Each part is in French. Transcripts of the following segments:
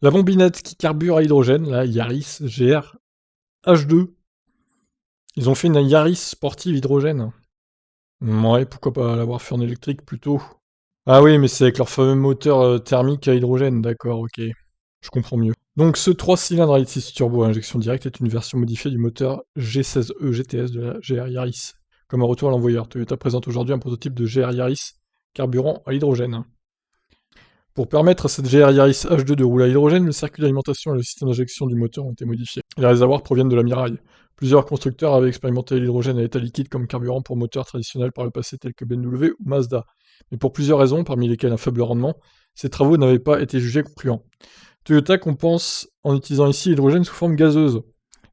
La bombinette qui carbure à hydrogène, la Yaris GR H2. Ils ont fait une Yaris sportive hydrogène. Ouais, pourquoi pas l'avoir fait en électrique plutôt. Ah oui, mais c'est avec leur fameux moteur thermique à hydrogène, d'accord, ok. Je comprends mieux. Donc ce 3 cylindres à 6 turbo à injection directe est une version modifiée du moteur G16E GTS de la GR Yaris. Comme un retour à l'envoyeur, Toyota présente aujourd'hui un prototype de GR Yaris carburant à l'hydrogène. Pour permettre à cette GR Yaris H2 de rouler à l'hydrogène, le circuit d'alimentation et le système d'injection du moteur ont été modifiés. Les réservoirs proviennent de la Miraille. Plusieurs constructeurs avaient expérimenté l'hydrogène à l'état liquide comme carburant pour moteurs traditionnels par le passé tels que BMW ou Mazda. Mais pour plusieurs raisons, parmi lesquelles un faible rendement, ces travaux n'avaient pas été jugés concluants. Toyota compense en utilisant ici l'hydrogène sous forme gazeuse,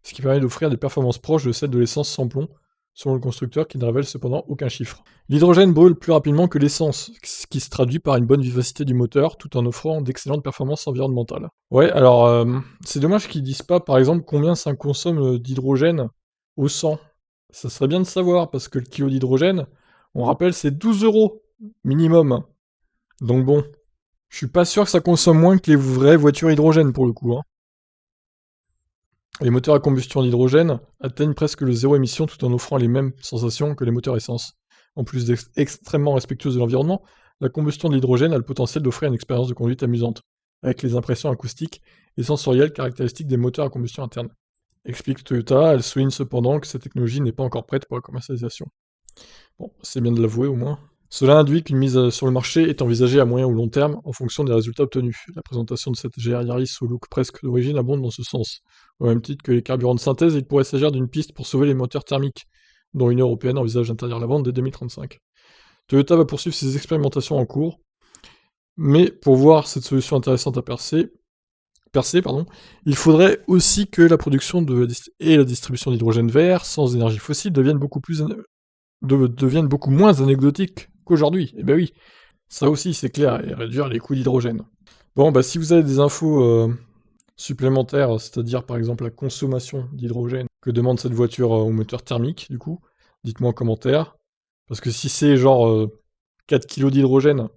ce qui permet d'offrir des performances proches de celles de l'essence sans plomb, selon le constructeur qui ne révèle cependant aucun chiffre. L'hydrogène brûle plus rapidement que l'essence, ce qui se traduit par une bonne vivacité du moteur tout en offrant d'excellentes performances environnementales. Ouais, alors c'est dommage qu'ils disent pas par exemple combien ça consomme d'hydrogène au 100. Ça serait bien de savoir parce que le kilo d'hydrogène, on rappelle, c'est 12 € minimum. Donc bon, je suis pas sûr que ça consomme moins que les vraies voitures hydrogène pour le coup, hein. Les moteurs à combustion d'hydrogène atteignent presque le zéro émission tout en offrant les mêmes sensations que les moteurs essence. En plus d'être extrêmement respectueuse de l'environnement, la combustion de l'hydrogène a le potentiel d'offrir une expérience de conduite amusante, avec les impressions acoustiques et sensorielles caractéristiques des moteurs à combustion interne. Explique Toyota, elle souligne cependant que cette technologie n'est pas encore prête pour la commercialisation. Bon, c'est bien de l'avouer au moins. Cela induit qu'une mise sur le marché est envisagée à moyen ou long terme en fonction des résultats obtenus. La présentation de cette GR Yaris au look presque d'origine abonde dans ce sens. Au même titre que les carburants de synthèse, il pourrait s'agir d'une piste pour sauver les moteurs thermiques, dont l'Union européenne envisage d'interdire la vente dès 2035. Toyota va poursuivre ses expérimentations en cours, mais pour voir cette solution intéressante à percer, il faudrait aussi que la production et la distribution d'hydrogène vert sans énergie fossile deviennent beaucoup moins anecdotiques qu'aujourd'hui. Eh ben oui, ça aussi c'est clair, et réduire les coûts d'hydrogène. Bon, bah si vous avez des infos supplémentaires, c'est-à-dire par exemple la consommation d'hydrogène que demande cette voiture au moteur thermique, du coup, dites-moi en commentaire. Parce que si c'est genre 4 kilos d'hydrogène,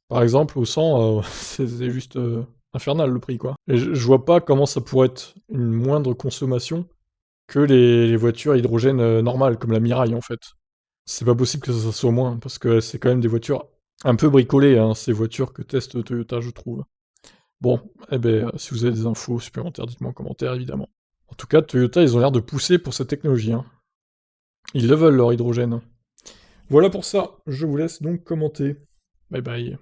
par exemple, au 100, c'est juste infernal le prix, quoi. Et je vois pas comment ça pourrait être une moindre consommation que les voitures à hydrogène normales, comme la Mirai en fait. C'est pas possible que ça soit moins, parce que c'est quand même des voitures un peu bricolées, hein, ces voitures que teste Toyota, je trouve. Bon, eh ben, si vous avez des infos supplémentaires, dites-moi en commentaire, évidemment. En tout cas, Toyota, ils ont l'air de pousser pour cette technologie, hein. Ils le veulent, leur hydrogène. Voilà pour ça, je vous laisse donc commenter. Bye bye.